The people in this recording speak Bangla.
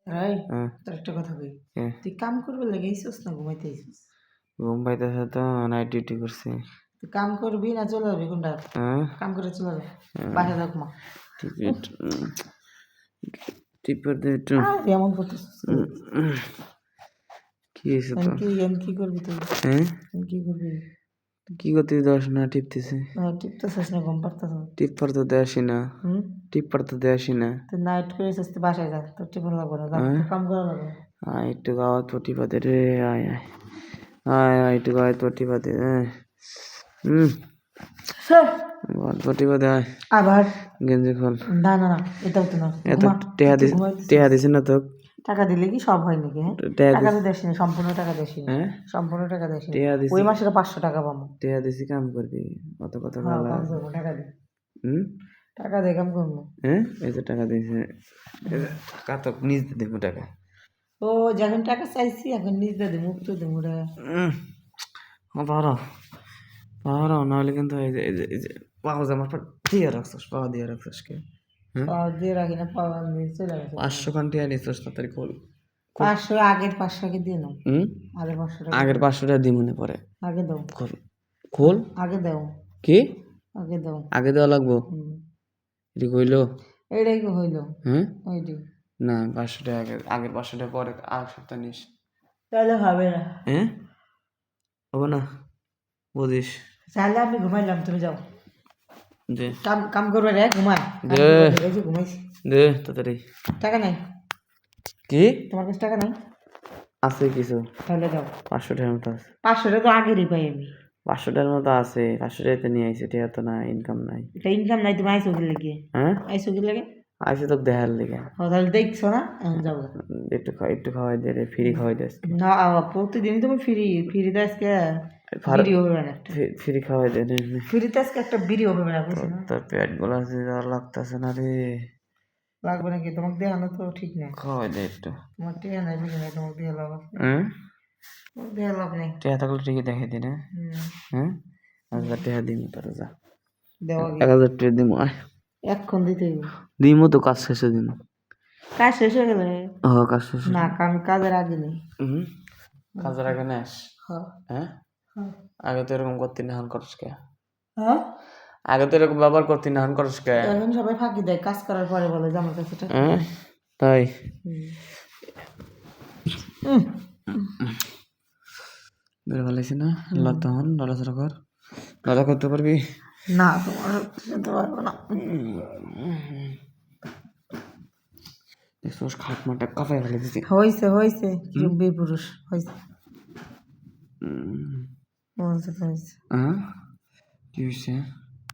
রাই হ্যাঁ তোর একটা কথা কই কে? তুই কাম করবে লেগে আইছিস না ঘুমাইতে আইছিস ঘুম পাইতেছে তো নাইট ডিউটি করছি। তুই কাম করবি না চলে যাবি কোনটা হ্যাঁ কাম করে চলে যাবি বাসা যাও ঘুমা টিকিট টিপের দিয়ে একটু আর এমন করতেছিস কি হয়েছে তো? কি করবি তুই হ্যাঁ কি করবি কি করতে দশ না টিপতেছে টিপতেছিস না ঘুম পারতেছ টিপ্পার তো দেয়াসি না হুম টিপ্পার তো দেয়াসি না। তুই নাইট করে এসেছিস তুই বাসায় যা তোর টিফিন লাগবে না যা হ্যাঁ তোর কাম করা লাগবে আয় একটু গাওয়া তো টিপাতে রে আয় আয় আয় আয় একটু গাওয়া তো টিপাতে হুম টিপাতে আয় আবার গেঞ্জি খোল। না না না এটাও তো না এত ঘুমা টেহা দিছি না তো টাকা দিলে কি সব হয় নাকি হ্যাঁ টেহা টাকা দিছি তো দেশি সম্পূর্ণ টাকা দেশি হ্যাঁ সম্পূর্ণ টাকা দেশি টেহা দিছি ওই মাসে 500 টাকা পাবো টেহা দিছি কাম করবি কত কত হ্যাঁ গালা কাম করবো টাকা দি হুম টাকা দিয়ে কাম করবো হ্যাঁ এই যে টাকা দিয়েছে টাকা তো নিজ দেবো টাকা ও যখন টাকা চাইছি এখন নিজে দেবো মুক্ত দেবো টাকা পারো পারো নাহলে কিন্তু এই যে পাওয়া আমার দিয়ে রাখছিস পাওয়া দিয়ে রাখছিস কে পাওয়া দিয়ে রাখি না পাওয়া দিয়ে চলে গেছে 500 খান টিয়া নিছিস তাড়াতাড়ি খোল 500 আগের 500 কে দিয়ে নাও হুম আগের 500 টাকা আগের 500 টাকা দিই মনে পড়ে আগে দাও খোল খোল আগে দাও কি আগে দাও আগে দেওয়া লাগবো এটি কইলো এইটাই তো হইলো হ্যাঁ ওইটি না 500 টাকা আগের 500 টাকা পরে আর সপ্তাহ নিস তাহলে হবে না হ্যাঁ হবে না বুঝিস তাহলে আমি ঘুমাইলাম তুমি যাও দে কাম কাম করবে রে ঘুমাই দে এই যে ঘুমাইছি দে তাড়াতাড়ি টাকা নাই কি তোমার কাছে টাকা নাই আছে কিছু তাহলে দাও 500 টাকার মতো আছে 500 টাকা তো আগেরই পাই আমি 500 টাকার মতো আছে 500 টাকাতে নিয়ে আইছে এটা তো না ইনকাম নাই এটা ইনকাম নাই তুমি আইসো কি লাগে হ্যাঁ আইসো কি লাগে আইসে তো দেখার লেগে ও তাহলে দেখছো না এখন যাও একটু খাওয়াই দে রে ফ্রি খাওয়াই দে আজকে। না প্রতিদিন তুমি ফ্রিতে আজকে ভিডিও হবে না একটা ফ্রি খাওয়াই দে রে ফ্রিতে আজকে একটা ভিডিও হবে না বুঝছো না তোর পেট গুলা আর লাগতেছে না রে লাগবে নাকি তোমাকে দেখানো তো ঠিক না খাওয়াই দে একটু তোমার টিয়া নাই বুঝি না তোমাকে দিয়ে লাভ আছে হ্যাঁ তোমাকে দিয়ে লাভ নেই টিয়া থাকলে ঠিকই দেখে দি না হ্যাঁ 1000 টাকা দিমু তোর যা দেওয়া 1000 টাকা দিমু আয় এক্ষণ দিতে হইব দিমু তো কাজ শেষে দিমু কাজ শেষ হয়ে গেলে কাজ শেষে না আমি কাজের আগে নেই কাজের আগে নেস হ্যাঁ আগে তো এরকম করতে না হান করস কে হ্যাঁ আগে তো এরকম ব্যবহার করতে না হান করস কে এখন সবাই ফাঁকি দেয় কাজ করার পরে বলে যে আমার কাছে টাকা হ্যাঁ তাই বের ভালো লাগছে না লতা হন নড়াচড়া কর লড়া করতে পারবি না তোমার যেতে পারবো না দেখছোস খাট মাটা কাঁপাই ফেলে দিছি হয়েছে বীর পুরুষ হয়েছে হয়েছে কি হয়েছে